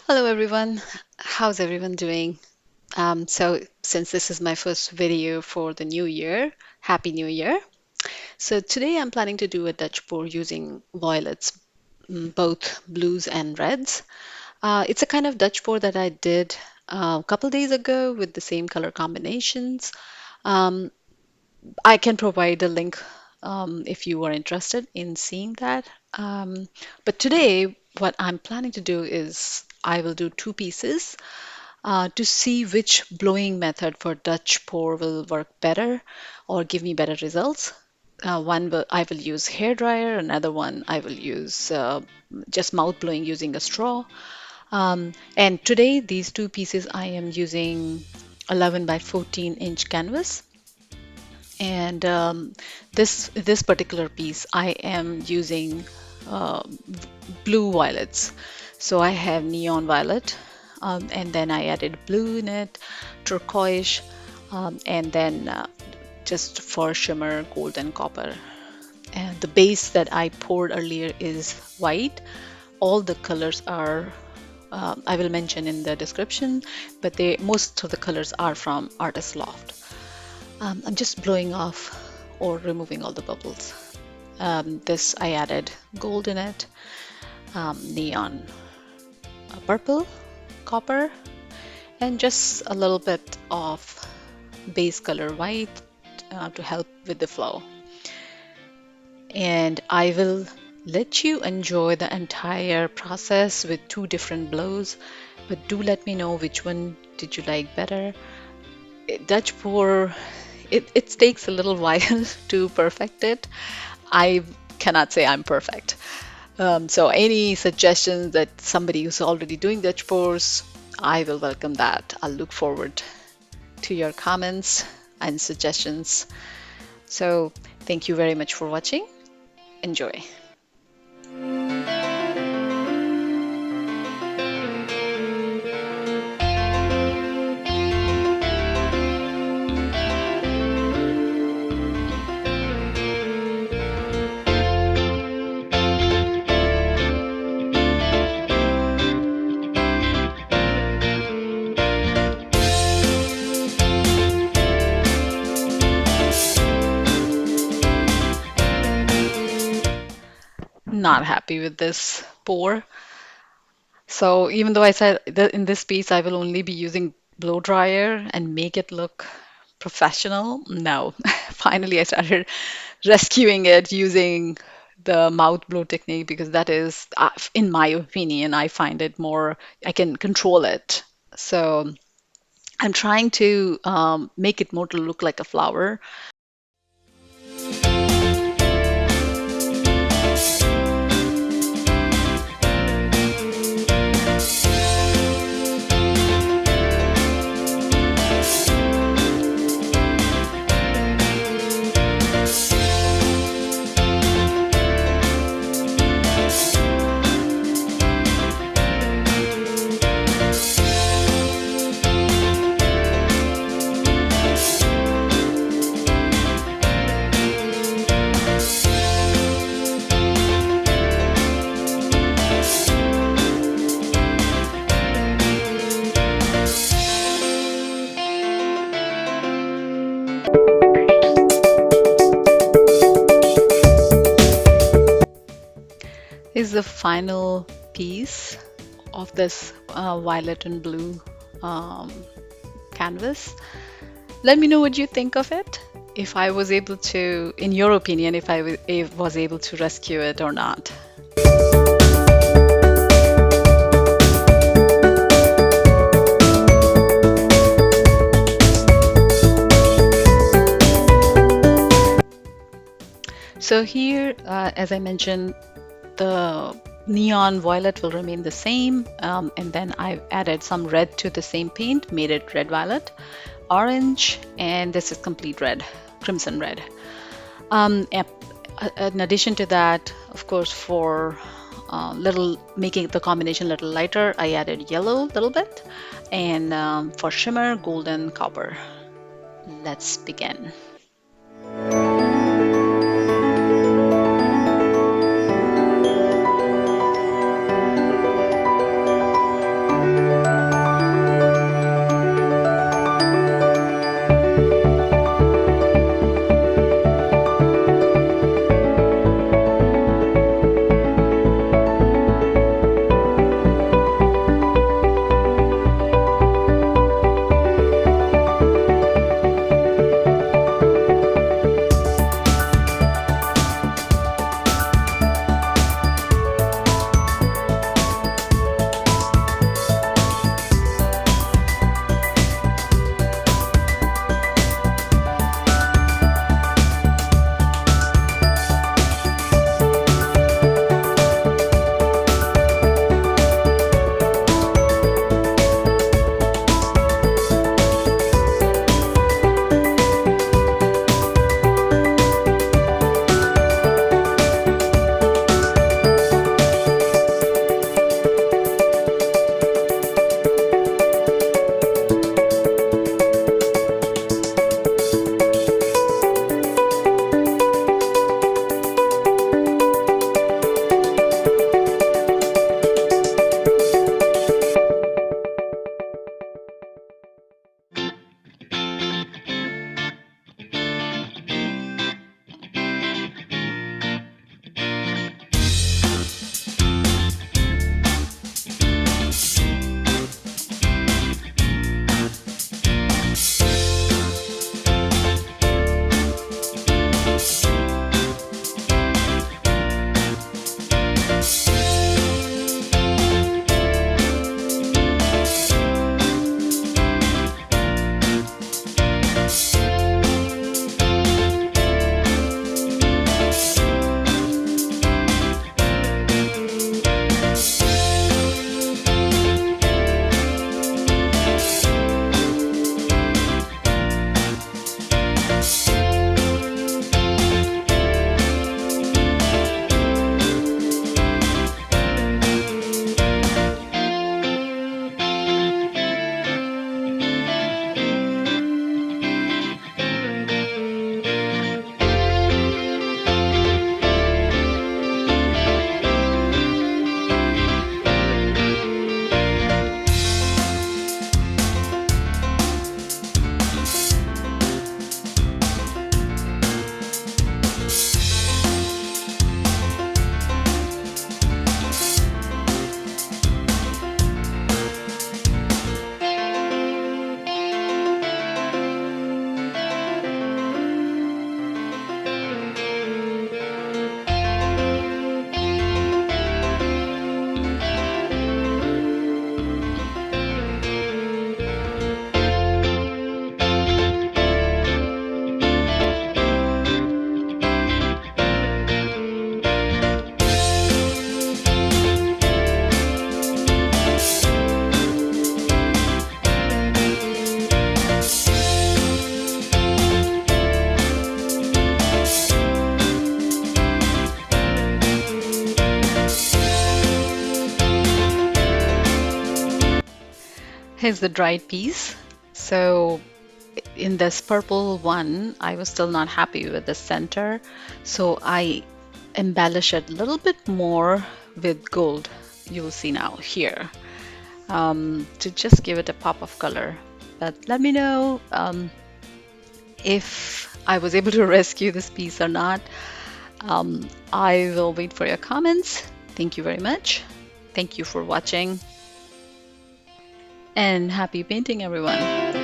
Hello everyone, how's everyone doing? Since this is my first video for the new year, Happy New Year. So today I'm planning to do a Dutch pour using violets, both blues and reds. It's a kind of Dutch pour that I did a couple days ago with the same color combinations. Um, I can provide a link if you are interested in seeing that. But today, what I'm planning to do is I will do two pieces to see which blowing method for Dutch pour will work better or give me better results. I will use hair dryer, another one I will use just mouth blowing using a straw. And today, these two pieces I am using 11 by 14-inch canvas. And this particular piece, I am using uh, blue violets. So I have neon violet, and then I added blue in it, turquoise, and then just for shimmer, gold and copper. And the base that I poured earlier is white. All the colors are, I will mention in the description, but most of the colors are from Artist Loft. I'm just blowing off or removing all the bubbles. This I added gold in it, neon purple, copper, and just a little bit of base color white to help with the flow. And I will let you enjoy the entire process with two different blows, but do let me know which one did you like better. Dutch pour, it takes a little while to perfect it. I cannot say I'm perfect. So any suggestions that somebody who's already doing Dutch pours, I will welcome that. I'll look forward to your comments and suggestions. So thank you very much for watching. Enjoy. Not happy with this pour. So even though I said that in this piece I will only be using blow dryer and make it look professional, no. Finally, I started rescuing it using the mouth blow technique because that is, in my opinion, I find it more, I can control it. So I'm trying to make it more to look like a flower. Is the final piece of this violet and blue um, canvas. Let me know what you think of it. If I was able to, in your opinion, if was able to rescue it or not. So here, as I mentioned, the neon violet will remain the same, and then I've added some red to the same paint, made it red violet, orange, and this is complete red, crimson red. Yep. In addition to that, of course, for little making the combination a little lighter, I added yellow a little bit, and for shimmer, golden copper. Let's begin. Here's the dried piece. So in this purple one, I was still not happy with the center, so I embellish it a little bit more with gold. You'll see now here, to just give it a pop of color. But let me know if I was able to rescue this piece or not. I will wait for your comments. Thank you very much. Thank you for watching, and happy painting, everyone.